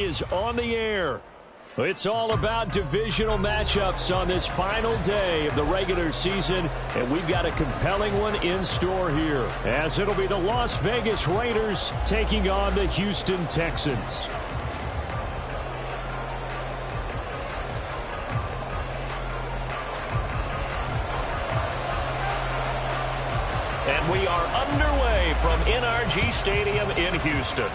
Is on the air. It's all about divisional matchups on this final day of the regular season, and we've got a compelling one in store here, as it'll be the Las Vegas Raiders taking on the Houston Texans. And we are underway from NRG Stadium in Houston.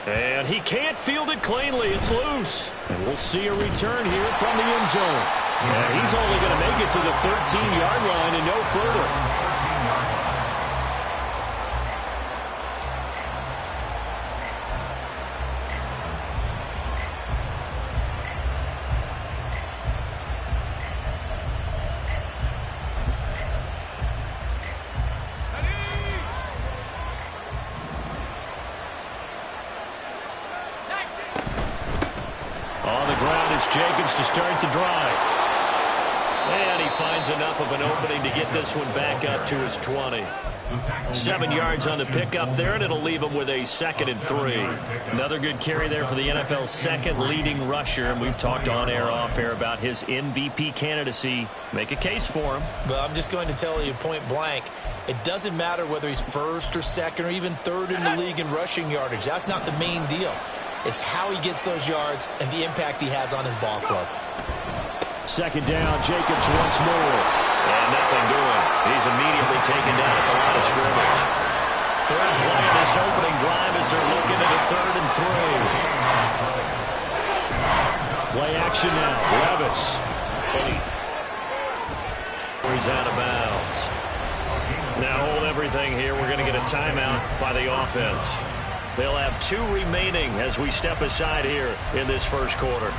And he can't field it cleanly. It's loose. And we'll see a return here from the end zone. And he's only going to make it to the 13-yard line and no further. Jacobs to start the drive. And he finds enough of an opening to get this one back up to his 20. 7 yards on the pickup there, and it'll leave him with a 2nd and 3. Another good carry there for the NFL's second leading rusher, and we've talked on air, off air about his MVP candidacy. Make a case for him. But I'm just going to tell you point blank, it doesn't matter whether he's first or second or even third in the league in rushing yardage. That's not the main deal. It's how he gets those yards and the impact he has on his ball club. 2nd down, Jacobs once more. And nothing doing. He's immediately taken down at the line of scrimmage. Third play of this opening drive as they're looking at a 3rd and 3. Play action now. Levis. He's out of bounds. Now hold everything here. We're going to get a timeout by the offense. They'll have 2 remaining as we step aside here in this first quarter.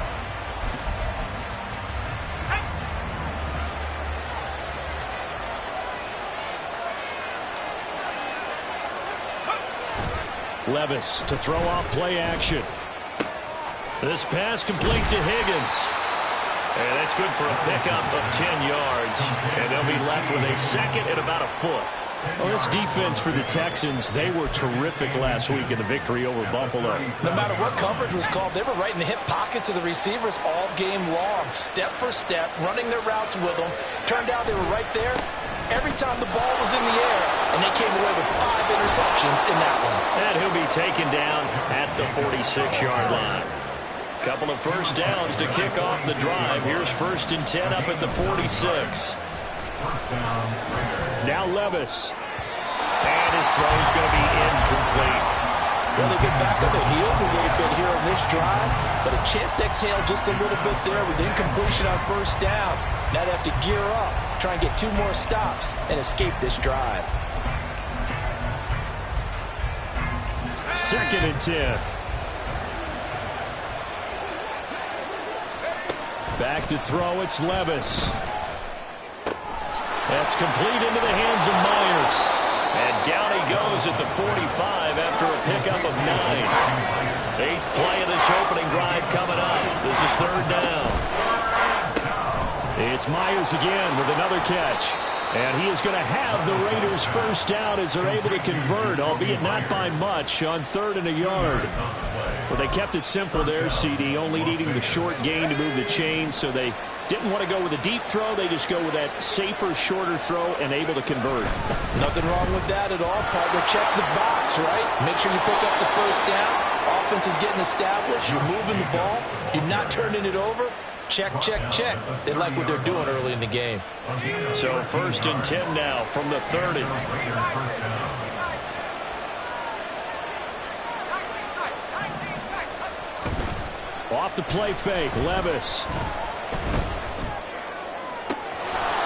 Levis to throw off play action. This pass complete to Higgins. And that's good for a pickup of 10 yards. And they'll be left with a 2nd and about a foot. Well, this defense for the Texans, they were terrific last week in the victory over Buffalo. No matter what coverage was called, they were right in the hip pockets of the receivers all game long, step for step, running their routes with them. Turned out they were right there every time the ball was in the air, and they came away with 5 interceptions in that one. And he'll be taken down at the 46-yard line. Couple of first downs to kick off the drive. Here's 1st and 10 up at the 46. Now Levis. And his throw's going to be incomplete. Well, they get back on their heels a little bit here on this drive, but a chance to exhale just a little bit there with incompletion on 1st down. Now they have to gear up, try and get 2 more stops and escape this drive. 2nd and 10. Back to throw, it's Levis. That's complete into the hands of Myers. And down he goes at the 45 after a pickup of 9. 8th play of this opening drive coming up. This is 3rd down. It's Myers again with another catch. And he is going to have the Raiders' 1st down as they're able to convert, albeit not by much, on 3rd and a yard. Well, they kept it simple there, CD, only needing the short gain to move the chain, so they didn't want to go with a deep throw. They just go with that safer, shorter throw and able to convert. Nothing wrong with that at all, partner. Check the box, right? Make sure you pick up the 1st down. Offense is getting established. You're moving the ball. You're not turning it over. Check, check, check. They like what they're doing early in the game. So 1st and 10 now from the 30. Off the play fake, Levis.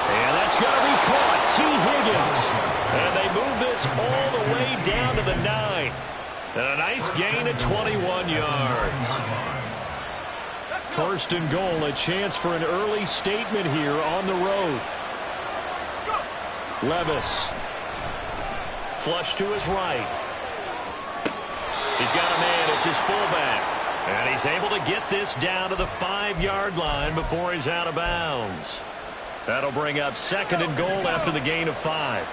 And that's going to be caught. T. Higgins. And they move this all the way down to the 9. And a nice gain of 21 yards. 1st and goal, a chance for an early statement here on the road. Levis. Flush to his right. He's got a man. It's his fullback. And he's able to get this down to the 5-yard line before he's out of bounds. That'll bring up 2nd and goal after the gain of 5.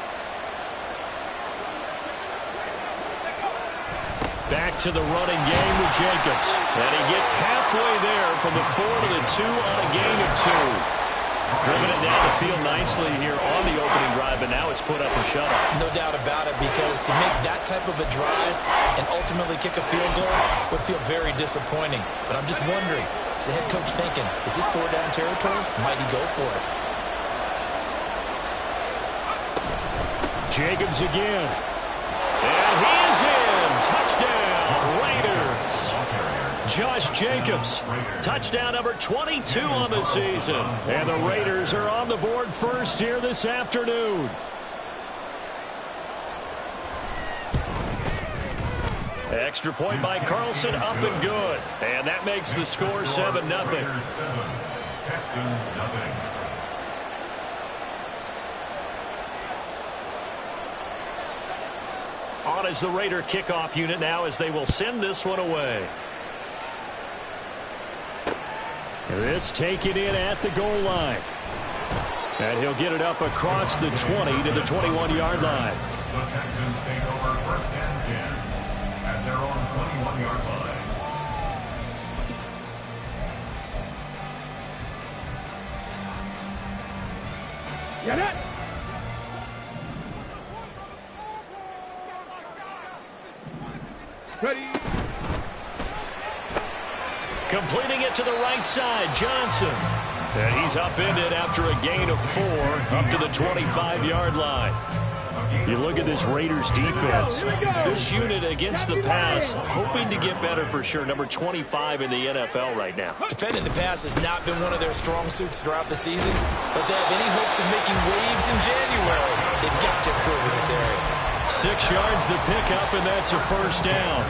back to the running game with Jacobs. And he gets halfway there from the 4 to the 2 on a gain of 2. Driven it down the field nicely here on the opening drive, and now it's put up and shut up. No doubt about it, because to make that type of a drive and ultimately kick a field goal would feel very disappointing. But I'm just wondering, is the head coach thinking, is this 4-down territory? Might he go for it? Jacobs again. And he is in. Touchdown, Raiders. Josh Jacobs, touchdown number 22 on the season. And the Raiders are on the board first here this afternoon. Extra point by Carlson, up and good. And that makes the score 7-0. On is the Raider kickoff unit now as they will send this one away. This taken in at the goal line. And he'll get it up across the 20 to the 21-yard line. The Texans take over 1st and 10 at their own 21-yard line. Get it! Ready. Completing it to the right side, Johnson. And he's upended after a gain of 4 up to the 25-yard line. You look at this Raiders defense. This unit against the pass, hoping to get better for sure. Number 25 in the NFL right now. Defending the pass has not been one of their strong suits throughout the season, but they have any hopes of making waves in January. They've got to improve in this area. 6 yards the pickup, and that's a 1st down.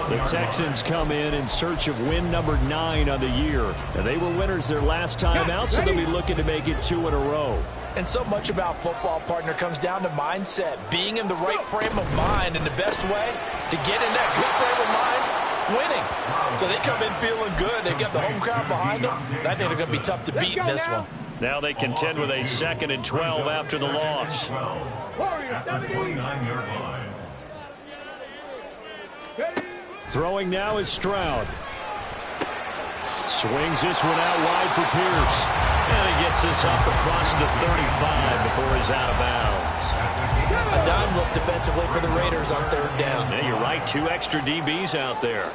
The Texans come in search of win number 9 on the year. And they were winners their last time out, so they'll be looking to make it 2 in a row. And so much about football, partner, comes down to mindset. Being in the right frame of mind, and the best way to get in that good frame of mind, winning. So they come in feeling good. They've got the home crowd behind them. I think they're going to be tough to beat in this one. Now they contend with a 2nd and 12 after the loss. Throwing now is Stroud. Swings this one out wide for Pierce. And he gets this up across the 35 before he's out of bounds. A dime look defensively for the Raiders on 3rd down. Yeah, you're right. 2 extra DBs out there.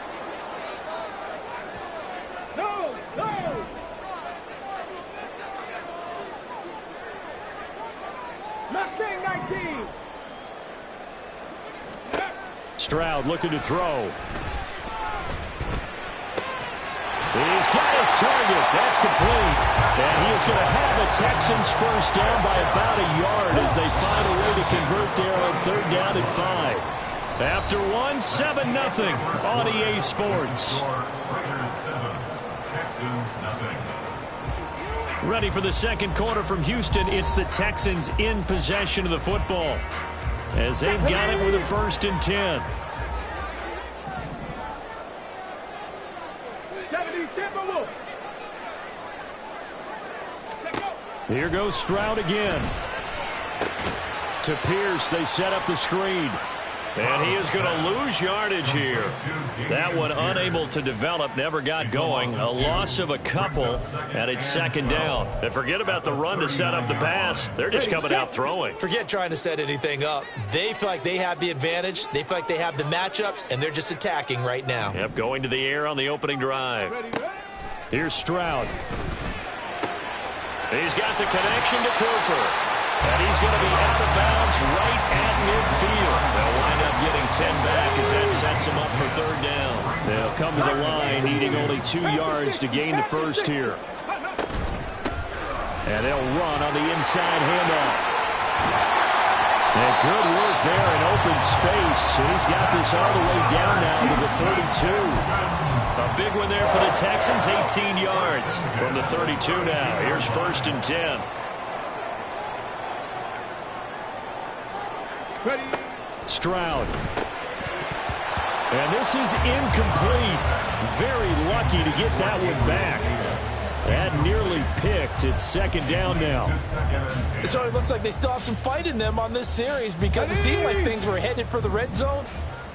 No, no. Mustang 19. Stroud looking to throw. He's got his target. That's complete. And he is going to have the Texans 1st down by about a yard as they find a way to convert there on 3rd down and 5. After 1, 7-0 on EA Sports. Ready for the 2nd quarter from Houston. It's the Texans in possession of the football as they've got it with a 1st and 10. Here goes Stroud again. To Pierce, they set up the screen. And he is going to lose yardage here. That one unable to develop, never got going. A loss of a couple, and it's 2nd down. And forget about the run to set up the pass. They're just coming out throwing. Forget trying to set anything up. They feel like they have the advantage. They feel like they have the matchups, and they're just attacking right now. Yep, going to the air on the opening drive. Here's Stroud. He's got the connection to Cooper. And he's going to be out of bounds right at midfield. They'll wind up getting 10 back as that sets him up for 3rd down. They'll come to the line needing only 2 yards to gain the 1st here. And they'll run on the inside handoff. And good work there in open space. And he's got this all the way down now to the 32. A big one there for the Texans, 18 yards from the 32 now. Here's 1st and 10. Stroud. And this is incomplete. Very lucky to get that one back. That nearly picked. It's 2nd down now. So it looks like they still have some fight in them on this series because it seemed like things were headed for the red zone.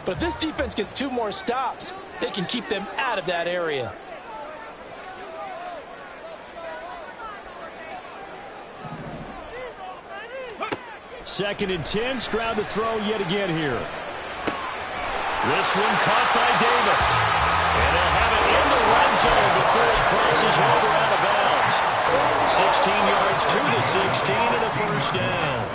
But if this defense gets 2 more stops, they can keep them out of that area. Second and 10, Stroud to throw yet again here. This one caught by Davis. And they'll have it in the red zone before he crosses over out of bounds. 16 yards to the 16 and a first down.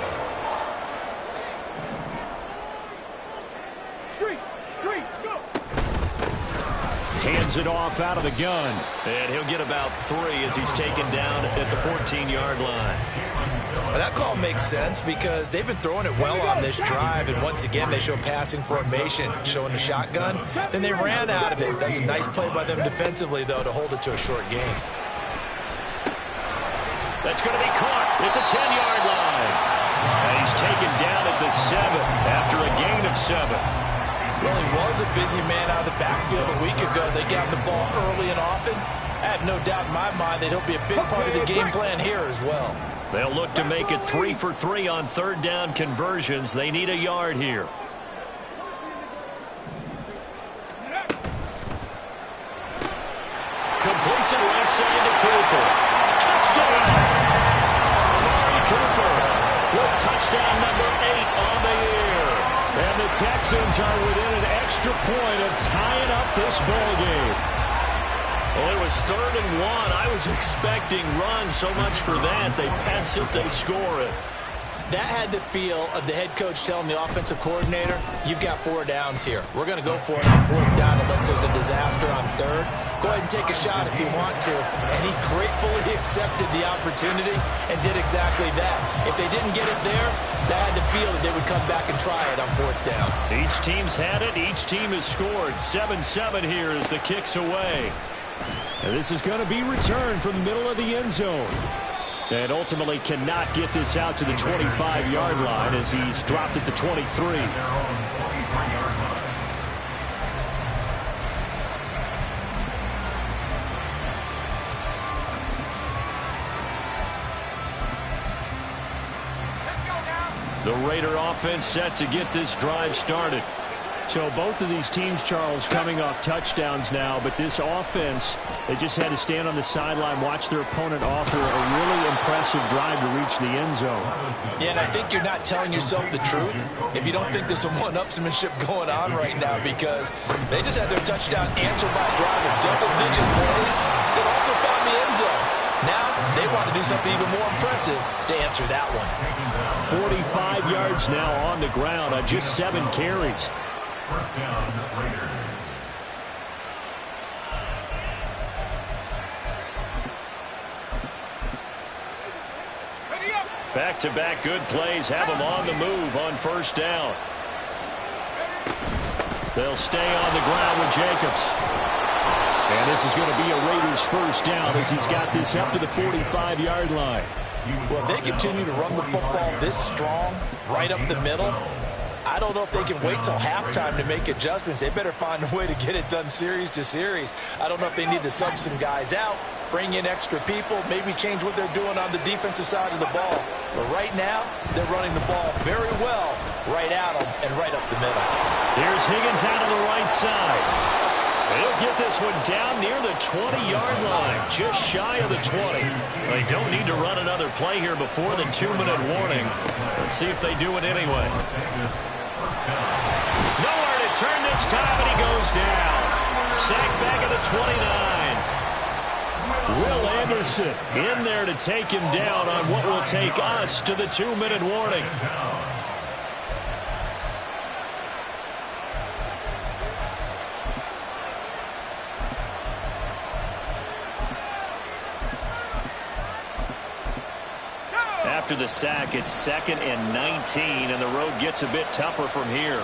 Go! Hands it off out of the gun. And he'll get about 3 as he's taken down at the 14-yard line. Well, that call makes sense because they've been throwing it well on this drive, and once again they show passing formation, showing the shotgun. Then they ran out of it. That's a nice play by them defensively, though, to hold it to a short game. That's going to be caught at the 10-yard line. And he's taken down at the 7 after a gain of 7. Well, he was a busy man out of the backfield a week ago. They got the ball early and often. I have no doubt in my mind that he'll be a big part of the game plan here as well. They'll look to make it 3 for 3 on third down conversions. They need a yard here. Completes it right side to Cooper. Touchdown! Amari Cooper with touchdown number 8 on the year. And the Texans are within an extra point of tying up this ball game. Well, it was 3rd and 1. I was expecting runs, so much for that. They pass it, they score it. That had the feel of the head coach telling the offensive coordinator, you've got 4 downs here. We're going to go for it on 4th down unless there's a disaster on 3rd. Go ahead and take a shot if you want to. And he gratefully accepted the opportunity and did exactly that. If they didn't get it there, that had the feel that they would come back and try it on 4th down. Each team's had it. Each team has scored. 7-7 here as the kick's away. And this is going to be returned from the middle of the end zone. And ultimately cannot get this out to the 25-yard line as he's dropped it to 23. The Raider offense set to get this drive started. So both of these teams, Charles, coming off touchdowns now, but this offense, they just had to stand on the sideline, watch their opponent offer a really impressive drive to reach the end zone. Yeah, and I think you're not telling yourself the truth if you don't think there's some one-upsmanship going on right now, because they just had their touchdown answered by a drive of double-digit plays that also found the end zone. Now they want to do something even more impressive to answer that one. 45 yards now on the ground on just 7 carries. First down, Raiders. Back-to-back good plays have them on the move on first down. They'll stay on the ground with Jacobs. And this is going to be a Raiders first down as he's got this up to the 45-yard line. Well, if they continue to run the football this strong, right up the middle, I don't know if they can wait till halftime to make adjustments. They better find a way to get it done series to series. I don't know if they need to sub some guys out, bring in extra people, maybe change what they're doing on the defensive side of the ball. But right now, they're running the ball very well right at them and right up the middle. Here's Higgins out of the right side. He'll get this one down near the 20-yard line, just shy of the 20. They don't need to run another play here before the 2-minute warning. Let's see if they do it anyway. Nowhere to turn this time, and he goes down. Sacked back at the 29. Will Anderson in there to take him down on what will take us to the 2-minute warning. After the sack, it's 2nd and 19, and the road gets a bit tougher from here.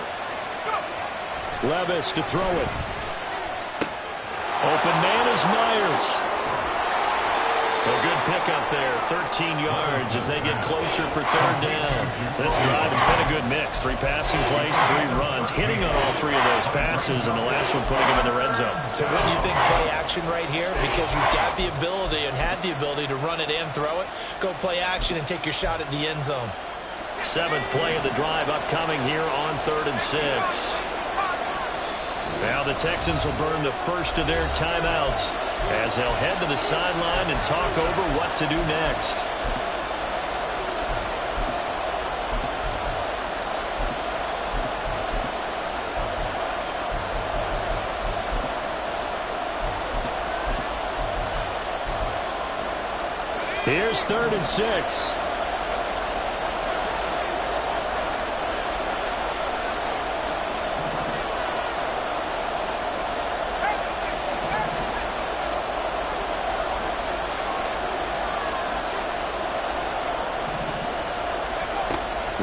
Levis to throw it. Open man is Myers. A good pickup there, 13 yards as they get closer for 3rd down. This drive, it's been a good mix. 3 passing plays, 3 runs, hitting on all 3 of those passes, and the last one putting them in the red zone. So wouldn't you think play action right here? Because you've got the ability and had the ability to run it and throw it. Go play action and take your shot at the end zone. 7th play of the drive upcoming here on 3rd and 6. Now the Texans will burn the first of their timeouts as they'll head to the sideline and talk over what to do next. Here's 3rd and 6.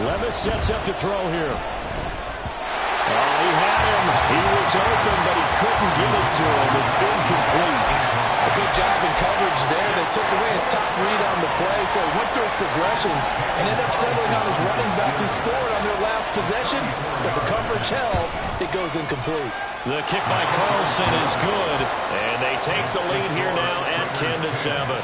Levis sets up to throw here. He had him. He was open, but he couldn't get it to him. It's incomplete. A good job in coverage there. They took away his top read on the play, so he went through his progressions and ended up settling on his running back who scored on their last possession. But the coverage held. It goes incomplete. The kick by Carlson is good, and they take the lead here now at 10-7.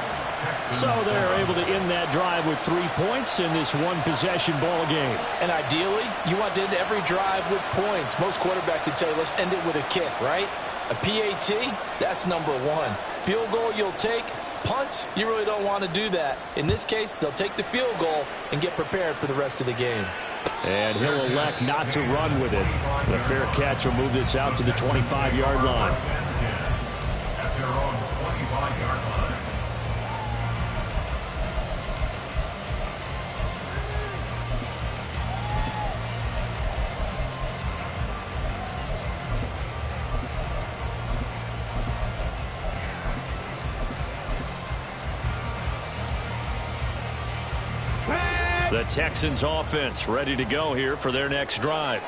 So they're able to end that drive with 3 points in this one-possession ball game. And ideally, you want to end every drive with points. Most quarterbacks would tell you, let's end it with a kick, right? A PAT, that's number 1. Field goal you'll take. Punts, you really don't want to do that. In this case, they'll take the field goal and get prepared for the rest of the game. And he'll elect not to run with it. The fair catch will move this out to the 25-yard line. At their own 25-yard line. The Texans offense ready to go here for their next drive.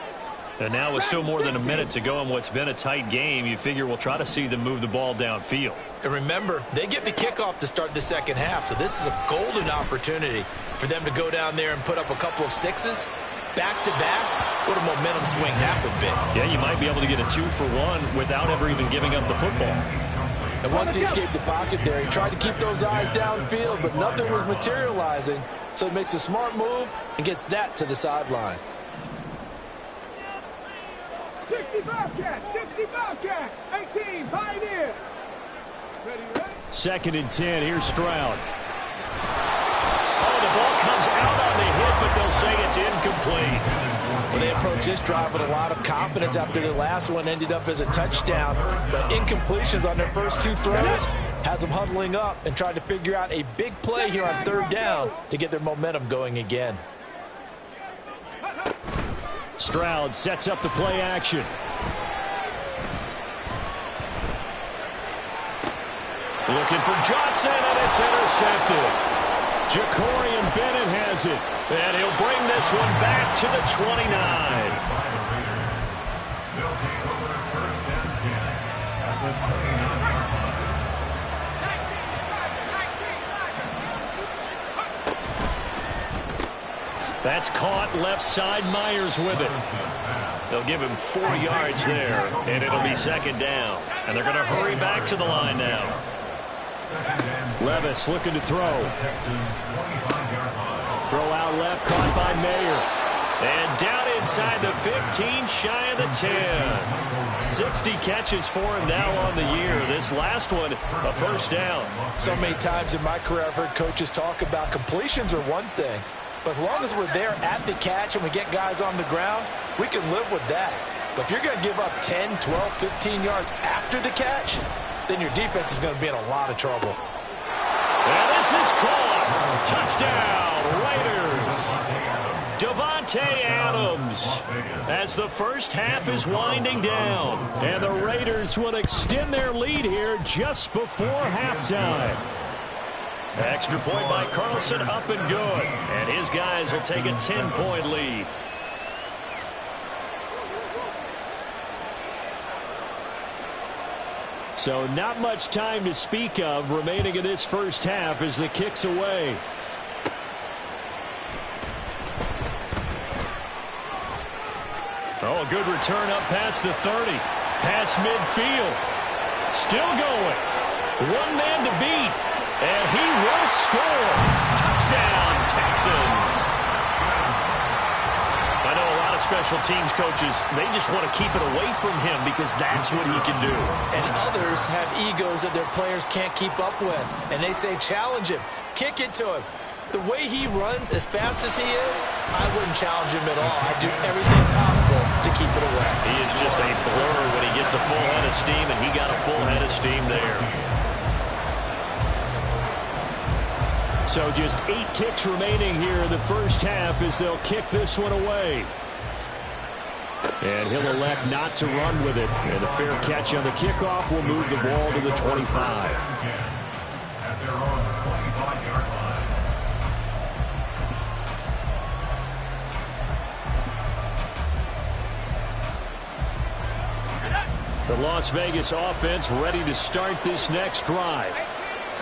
And now with still more than a minute to go in what's been a tight game, you figure we'll try to see them move the ball downfield. And remember, they get the kickoff to start the second half, so this is a golden opportunity for them to go down there and put up a couple of sixes back-to-back. What a momentum swing that would be. Yeah, you might be able to get a 2-for-1 without ever even giving up the football. And once he escaped the pocket there, he tried to keep those eyes downfield, but nothing was materializing. So he makes a smart move and gets that to the sideline. 60 Bobcat, 60 Bobcat, 18 Pioneer. Ready, ready? 2nd and 10, here's Stroud. Oh, the ball comes out on the hit, but they'll say it's incomplete. Well, they approach this drive with a lot of confidence after the last one ended up as a touchdown. But incompletions on their first 2 throws has them huddling up and trying to figure out a big play here on 3rd down to get their momentum going again. Stroud sets up the play action. Looking for Johnson, and it's intercepted. Jacorian Bennett has it, and he'll bring this one back to the 29. They'll take over 1st and 10 at the 29-yard line. That's caught left side. Myers with it. They'll give him 4 yards there, and it'll be 2nd down. And they're going to hurry back to the line now. Levis looking to throw. Throw out left, caught by Mayer. And down inside the 15, shy of the 10. 60 catches for him now on the year. This last one, a 1st down. So many times in my career I've heard coaches talk about completions are one thing. But as long as we're there at the catch and we get guys on the ground, we can live with that. But if you're going to give up 10, 12, 15 yards after the catch, then your defense is going to be in a lot of trouble. And this is caught. Touchdown, Raiders. Davante Adams as the first half is winding down. And the Raiders will extend their lead here just before halftime. Extra point by Carlson, up and good. And his guys will take a 10-point lead. So not much time to speak of remaining in this first half as the kick's away. Oh, a good return up past the 30. Past midfield. Still going. One man to beat. And he will score. Touchdown, Texans. I know a lot of of special teams coaches, they just want to keep it away from him because that's what he can do. And others have egos that their players can't keep up with. And they say, challenge him, kick it to him. The way he runs as fast as he is, I wouldn't challenge him at all. I'd do everything possible to keep it away. He is just a blur when he gets a full head of steam, and he got a full head of steam there. So just 8 ticks remaining here in the first half as they'll kick this one away. And he'll elect not to run with it. And a fair catch on the kickoff will move the ball to the 25. At their own 25-yard line. The Las Vegas offense ready to start this next drive.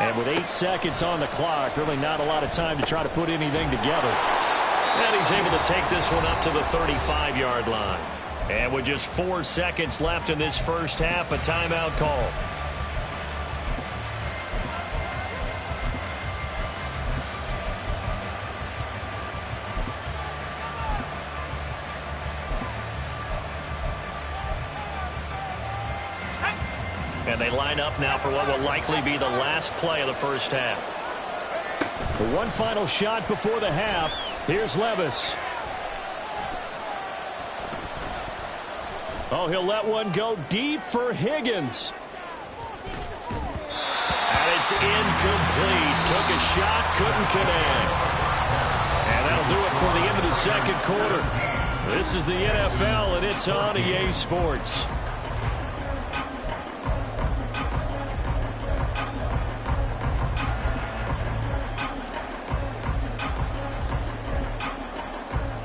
And with 8 seconds on the clock, really not a lot of time to try to put anything together. And he's able to take this one up to the 35-yard line. And with just 4 seconds left in this first half, a timeout call. And they line up now for what will likely be the last play of the first half. The one final shot before the half. Here's Levis. Oh, he'll let one go deep for Higgins. And it's incomplete. Took a shot, couldn't connect. And that'll do it for the end of the second quarter. This is the NFL, and it's on EA Sports.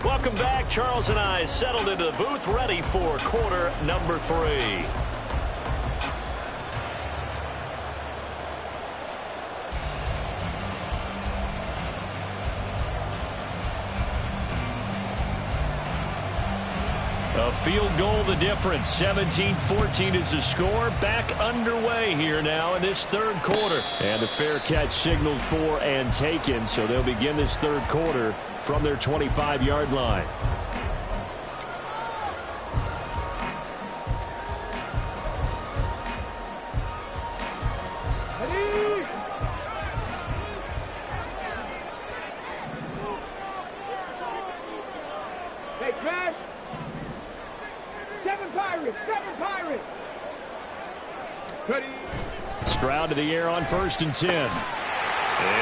Welcome back. Charles and I settled into the booth, ready for quarter number 3. A field goal the difference. 17-14 is the score. Back underway here now in this third quarter. And the fair catch signaled for and taken, so they'll begin this third quarter from their 25-yard line. Hey, Crash. 7 Pirates. 7 Pirates. Ready. Stroud to the air on 1st and 10.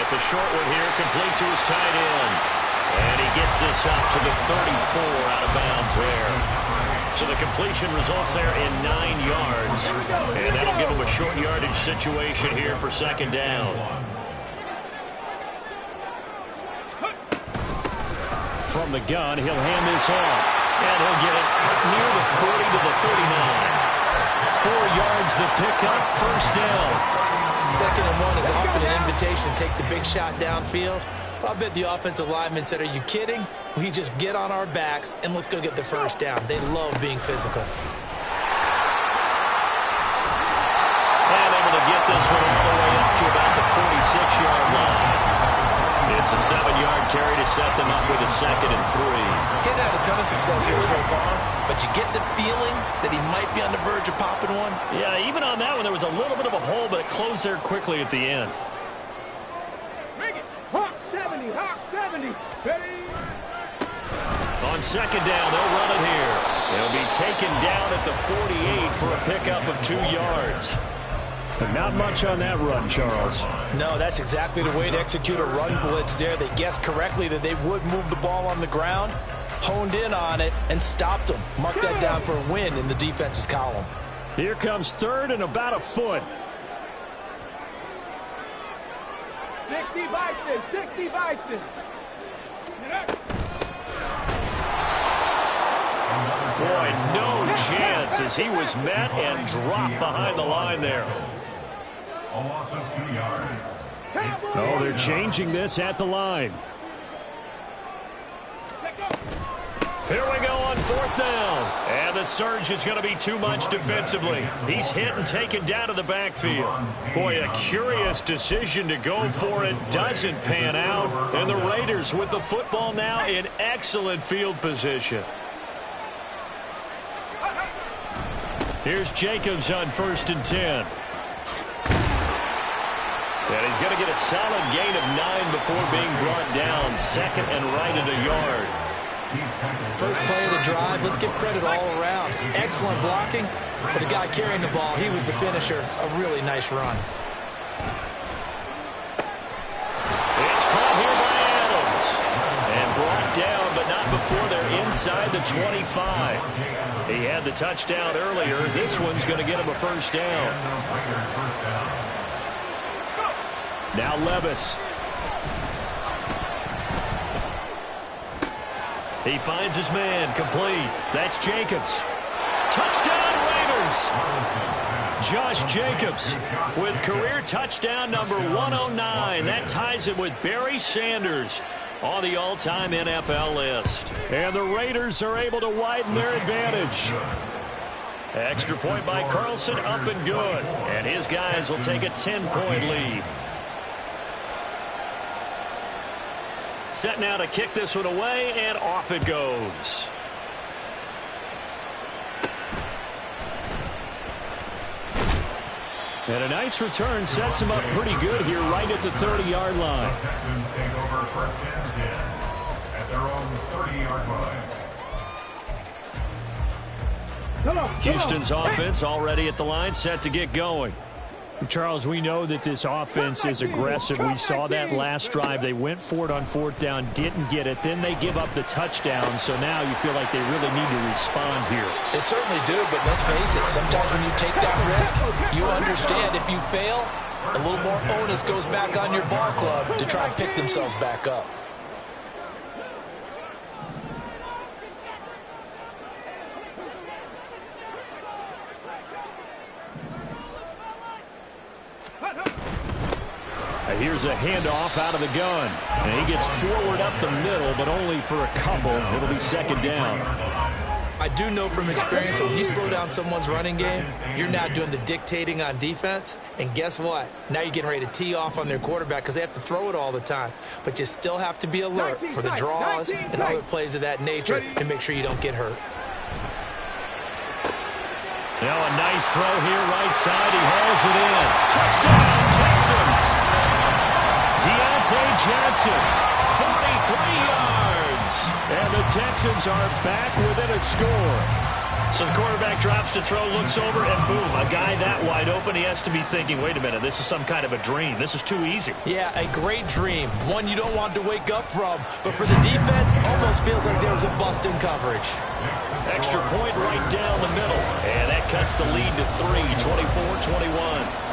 It's a short one here, complete to his tight end. And he gets this up to the 34 out of bounds there. So the completion results there in 9 yards. And that'll give him a short yardage situation here for second down. From the gun, he'll hand this off. And he'll get it near the 40 to the 39. 4 yards the pickup, first down. 2nd and 1 is often an invitation to take the big shot downfield. I bet the offensive lineman said, are you kidding? We just get on our backs and let's go get the first down. They love being physical. And able to get this one all the way up to about the 46-yard line. It's a 7-yard carry to set them up with a 2nd and 3. He's had a ton of success here so far, but you get the feeling that he might be on the verge of popping one. Yeah, even on that one, there was a little bit of a hole, but it closed there quickly at the end. Hawk 70. Hawk 70. Ready. On second down, they'll run it here. They'll be taken down at the 48 for a pickup of 2 yards. But not much on that run, Charles. No, that's exactly the way to execute a run blitz there. They guessed correctly that they would move the ball on the ground, honed in on it, and stopped them. Mark that down for a win in the defense's column. Here comes 3rd and about a foot. 60 Bison. 60 Bison. Boy, no chance as he was met and dropped behind the line there. A loss of 2 yards. Oh, they're changing this at the line. Here we go on 4th down. And the surge is going to be too much defensively. He's hit and taken down to the backfield. Boy, a curious decision to go for it. Doesn't pan out. And the Raiders with the football now in excellent field position. Here's Jacobs on 1st and 10. And he's going to get a solid gain of 9 before being brought down. 2nd and right at a yard. First play of the drive. Let's give credit all around. Excellent blocking. But the guy carrying the ball, he was the finisher. A really nice run. It's caught here by Adams. And brought down, but not before they're inside the 25. He had the touchdown earlier. This one's going to get him a first down. Now Levis. He finds his man, complete. That's Jacobs. Touchdown Raiders! Josh Jacobs with career touchdown number 109. That ties him with Barry Sanders on the all-time NFL list. And the Raiders are able to widen their advantage. Extra point by Carlson, up and good. And his guys will take a 10-point lead. Set now to kick this one away, and off it goes. And a nice return sets him up pretty good here right at the 30-yard line. The Texans take over 1st and 10 at their own 30-yard line. Houston's offense already at the line, set to get going. Charles, we know that this offense is aggressive. We saw that last drive. They went for it on 4th down, didn't get it. Then they give up the touchdown, so now you feel like they really need to respond here. They certainly do, but let's face it, sometimes when you take that risk, you understand if you fail, a little more onus goes back on your ball club to try and pick themselves back up. Here's a handoff out of the gun. And he gets forward up the middle, but only for a couple. It'll be 2nd down. I do know from experience that when you slow down someone's running game, you're not doing the dictating on defense. And guess what? Now you're getting ready to tee off on their quarterback because they have to throw it all the time. But you still have to be alert for the draws and other plays of that nature to make sure you don't get hurt. Now a nice throw here, right side. He hauls it in. Touchdown, Texans! Deontay Johnson, 43 yards. And the Texans are back within a score. So the quarterback drops to throw, looks over, and boom, a guy that wide open. He has to be thinking, wait a minute, this is some kind of a dream. This is too easy. Yeah, a great dream. One you don't want to wake up from. But for the defense, almost feels like there was a bust in coverage. Extra point right down the middle. And that cuts the lead to 3, 24-21.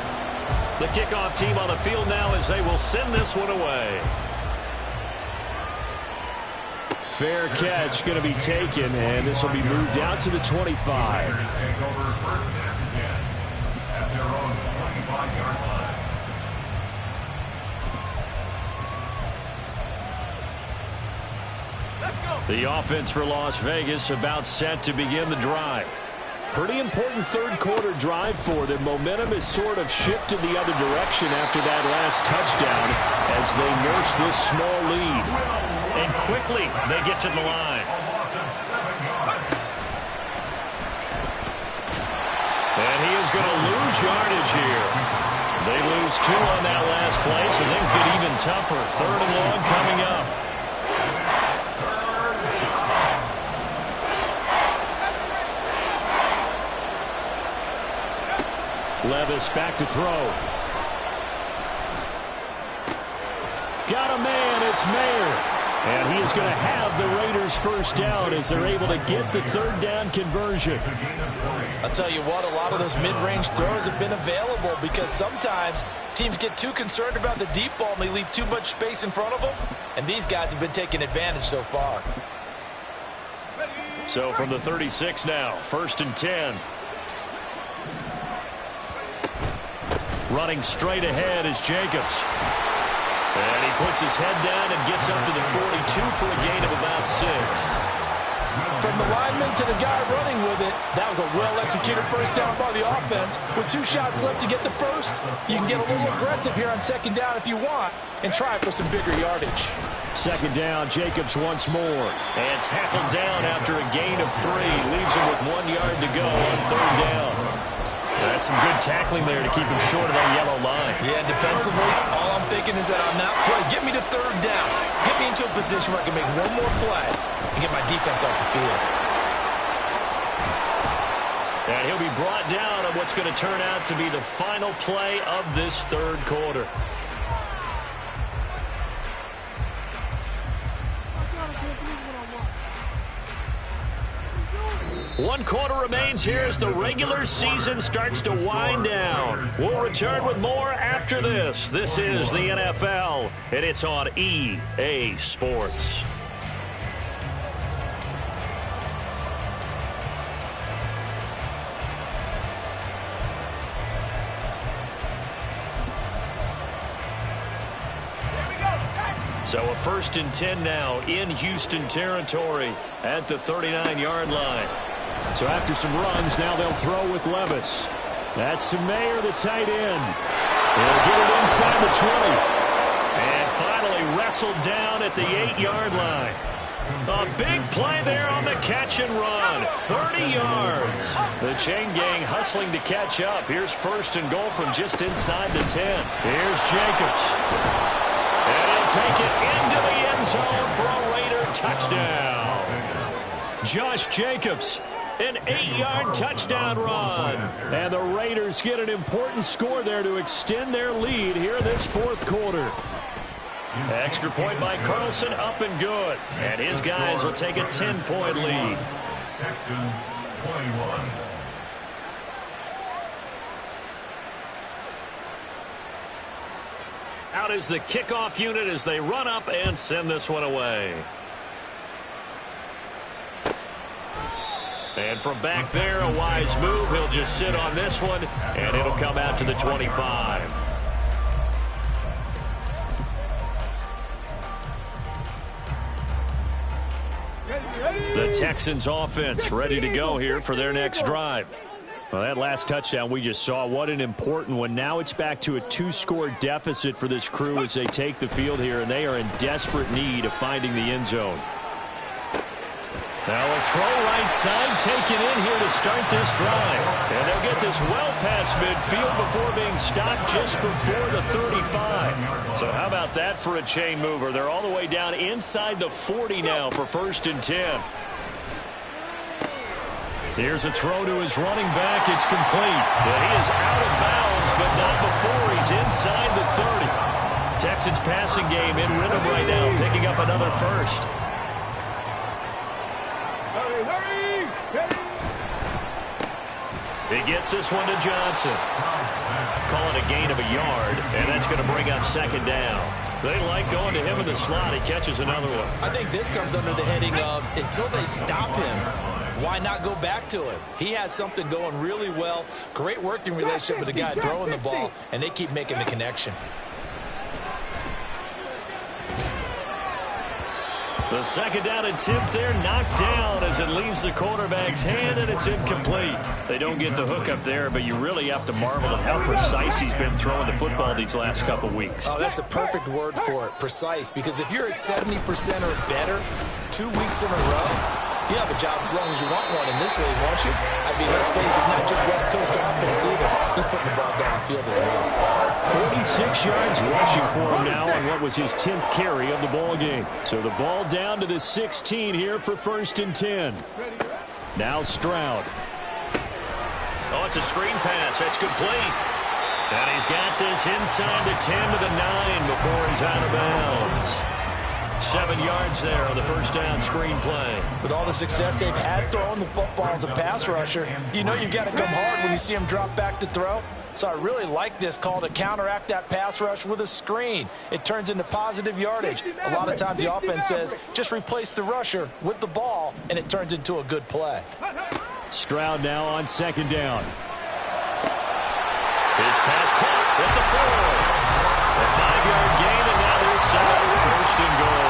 The kickoff team on the field now as they will send this one away. Fair catch going to be taken, and this will be moved out to the 25. Take over 1st and 10 at their own 25-yard line. The offense for Las Vegas about set to begin the drive. Pretty important third-quarter drive for them. Momentum has sort of shifted the other direction after that last touchdown as they nurse this small lead. And quickly, they get to the line. And he is going to lose yardage here. They lose 2 on that last play, so things get even tougher. 3rd and long coming up. Levis back to throw. Got a man, it's Mayer. And he is going to have the Raiders first down as they're able to get the 3rd down conversion. I'll tell you what, a lot of those mid-range throws have been available because sometimes teams get too concerned about the deep ball and they leave too much space in front of them. And these guys have been taking advantage so far. So from the 36 now, 1st and 10. Running straight ahead is Jacobs. And he puts his head down and gets up to the 42 for a gain of about 6. From the lineman to the guy running with it, that was a well-executed first down by the offense. With 2 shots left to get the first, you can get a little aggressive here on 2nd down if you want and try for some bigger yardage. 2nd down, Jacobs once more. And tackled down after a gain of 3. Leaves him with 1 yard to go on 3rd down. That's some good tackling there to keep him short of that yellow line. Yeah, defensively, all I'm thinking is that on that play, get me to third down. Get me into a position where I can make one more play and get my defense off the field. And he'll be brought down on what's going to turn out to be the final play of this third quarter. One quarter remains here as the regular season starts to wind down. We'll return with more after this. This is the NFL, and it's on EA Sports. So a 1st and 10 now in Houston territory at the 39-yard line. So after some runs, now they'll throw with Levis. That's to Mayer, the tight end. He'll get it inside the 20. And finally wrestled down at the 8-yard line. A big play there on the catch and run. 30 yards. The chain gang hustling to catch up. Here's 1st and goal from just inside the 10. Here's Jacobs. And he'll take it into the end zone for a Raider touchdown. Josh Jacobs, an 8-yard touchdown run. And the Raiders get an important score there to extend their lead here in this fourth quarter. Extra point by Carlson, up and good. And his guys will take a 10-point lead. Texans 21. Out is the kickoff unit as they run up and send this one away. And from back there, a wise move. He'll just sit on this one, and it'll come out to the 25. The Texans offense ready to go here for their next drive. Well, that last touchdown we just saw, what an important one. Now it's back to a 2-score deficit for this crew as they take the field here, and they are in desperate need of finding the end zone. Now a throw right side taken in here to start this drive. And they'll get this well past midfield before being stopped just before the 35. So how about that for a chain mover? They're all the way down inside the 40 now for 1st and 10. Here's a throw to his running back. It's complete. But he is out of bounds, but not before he's inside the 30. Texans passing game in rhythm right now, picking up another first. He gets this one to Johnson. Call it a gain of a yard, and that's going to bring up 2nd down. They like going to him in the slot. He catches another one. I think this comes under the heading of until they stop him, why not go back to him? He has something going really well. Great working relationship with the guy throwing the ball, and they keep making the connection. The 2nd down attempt there knocked down as it leaves the quarterback's hand, and it's incomplete. They don't get the hook up there, but you really have to marvel at how precise he's been throwing the football these last couple weeks. Oh, that's a perfect word for it, precise, because if you're at 70% or better 2 weeks in a row, you have a job as long as you want one in this league, won't you? I mean, let's face it, it's not just West Coast offense either. He's putting the ball downfield as well. 46 yards rushing for him now on what was his 10th carry of the ball game. So the ball down to the 16 here for 1st and 10. Now Stroud. Oh, it's a screen pass. That's complete. And he's got this inside the 10 to the 9 before he's out of bounds. 7 yards there on the 1st down screen play. With all the success they've had throwing the football as a pass rusher, you know you've got to come hard when you see him drop back to throw. So I really like this call to counteract that pass rush with a screen. It turns into positive yardage. A lot of times the offense says, just replace the rusher with the ball, and it turns into a good play. Stroud now on 2nd down. His pass caught at the 4. A 5-yard gain, and now they're set up 1st and goal.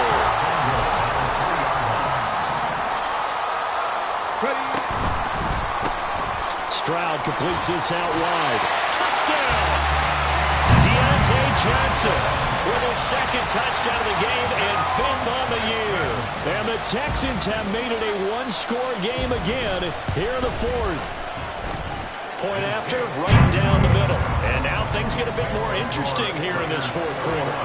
Stroud completes this out wide. Touchdown! Deontay Johnson with his 2nd touchdown of the game and 5th on the year. And the Texans have made it a 1-score game again here in the 4th. point after, right down the middle. And now things get a bit more interesting here in this fourth quarter.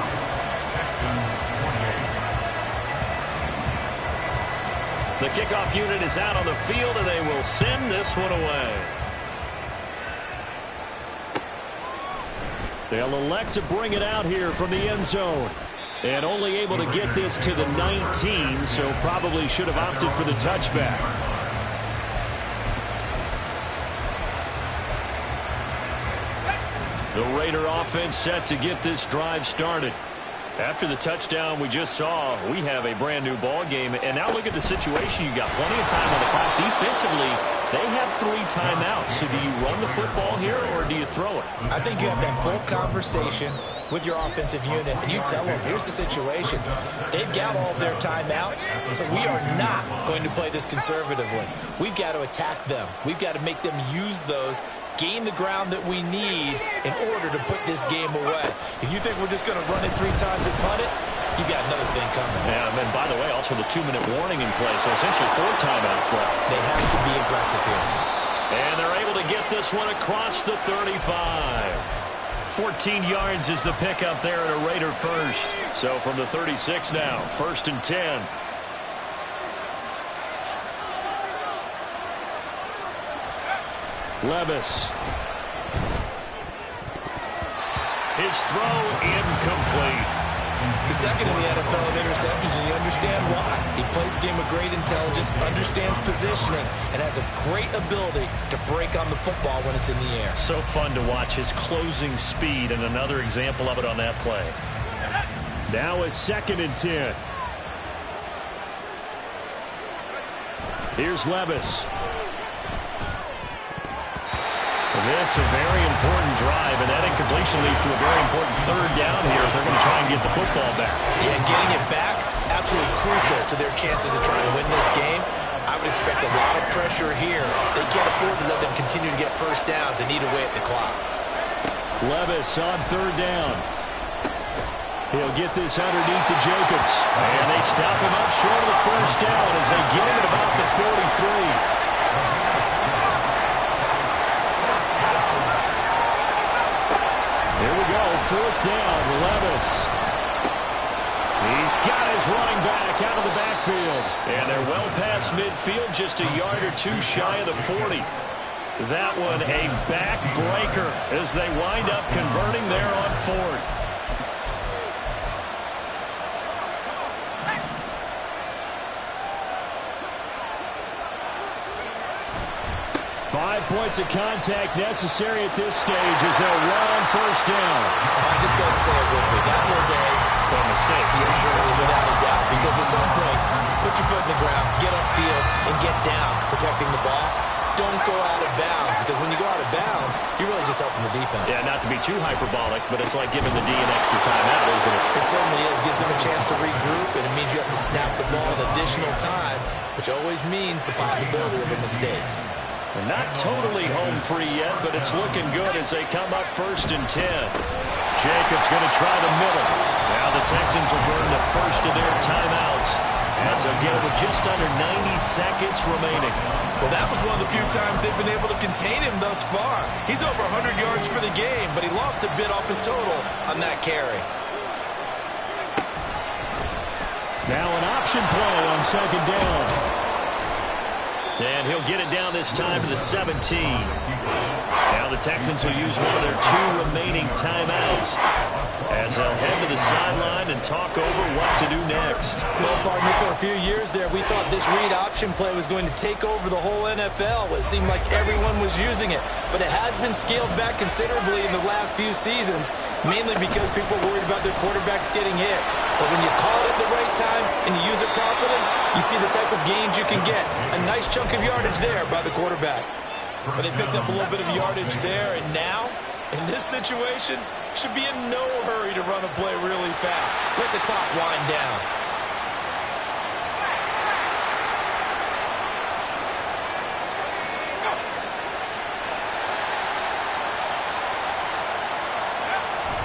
The kickoff unit is out on the field, and they will send this one away. They'll elect to bring it out here from the end zone. And only able to get this to the 19, so probably should have opted for the touchback. The Raider offense set to get this drive started. After the touchdown we just saw, we have a brand new ball game. And now look at the situation. You've got plenty of time on the clock. Defensively, they have 3 timeouts. So do you run the football here or do you throw it? I think you have that full conversation with your offensive unit, and you tell them, here's the situation. They've got all their timeouts, so we are not going to play this conservatively. We've got to attack them. We've got to make them use those, gain the ground that we need in order to put this game away. If you think we're just going to run it 3 times and punt it, you got another thing coming. Yeah, and by the way, also the 2-minute warning in play, so essentially 4 timeouts left. They have to be aggressive here. And they're able to get this one across the 35. 14 yards is the pickup there at a Raider first. So from the 36 now, 1st and 10. Levis. His throw incomplete. The second in the NFL in interceptions, and you understand why. He plays a game of great intelligence, understands positioning, and has a great ability to break on the football when it's in the air. So fun to watch his closing speed, and another example of it on that play. Now a 2nd and 10. Here's Levis. This a very important drive, and that incompletion leads to a very important 3rd down here if they're going to try and get the football back. Yeah, getting it back, absolutely crucial to their chances of trying to win this game. I would expect a lot of pressure here. They can't afford to let them continue to get first downs and eat away at the clock. Levis on 3rd down. He'll get this underneath to Jacobs. And they stop him up short of the 1st down as they get him at about the 43. Here we go, 4th down, Levis. He's got his running back out of the backfield. And they're well past midfield, just a yard or 2 shy of the 40. That one a backbreaker as they wind up converting there on 4th. 5 points of contact necessary at this stage as they'll run on 1st down. I just don't say it with me. That was a mistake. Yeah, sure, without a doubt. Because at some point, put your foot in the ground, get upfield, and get down protecting the ball. Don't go out of bounds, because when you go out of bounds, you're really just helping the defense. Yeah, not to be too hyperbolic, but it's like giving the D an extra timeout, isn't it? It certainly is. Gives them a chance to regroup, and it means you have to snap the ball an additional time, which always means the possibility of a mistake. They're not totally home free yet, but it's looking good as they come up 1st and 10. Jacobs going to try the middle. Now the Texans will burn the first of their timeouts as they'll get it with just under 90 seconds remaining. Well, that was one of the few times they've been able to contain him thus far. He's over 100 yards for the game, but he lost a bit off his total on that carry. Now an option play on 2nd down. And he'll get it down this time to the 17. Now the Texans will use one of their 2 remaining timeouts as they'll head to the sideline and talk over what to do next. Well, pardon me, for a few years there, we thought this read option play was going to take over the whole NFL. It seemed like everyone was using it, but it has been scaled back considerably in the last few seasons, mainly because people are worried about their quarterbacks getting hit. But when you call it at the right time and you use it properly, you see the type of gains you can get. A nice chunk of yardage there by the quarterback. But they picked up a little bit of yardage there, and now, in this situation, should be in no hurry to run a play really fast. Let the clock wind down.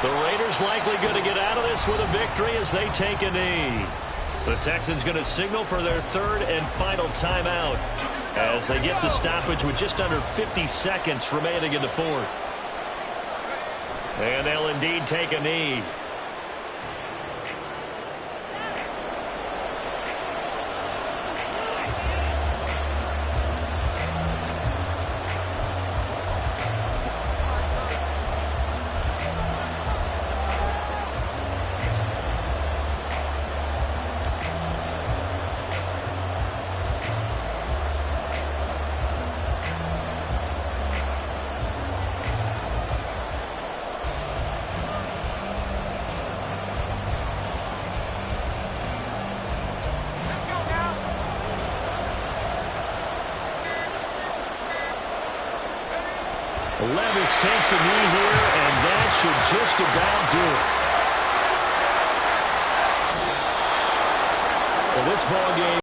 The Raiders likely going to get out of this with a victory as they take a knee. The Texans going to signal for their third and final timeout as they get the stoppage with just under 50 seconds remaining in the fourth. And they'll indeed take a knee. Levis takes a knee here, and that should just about do it. Well, this ball game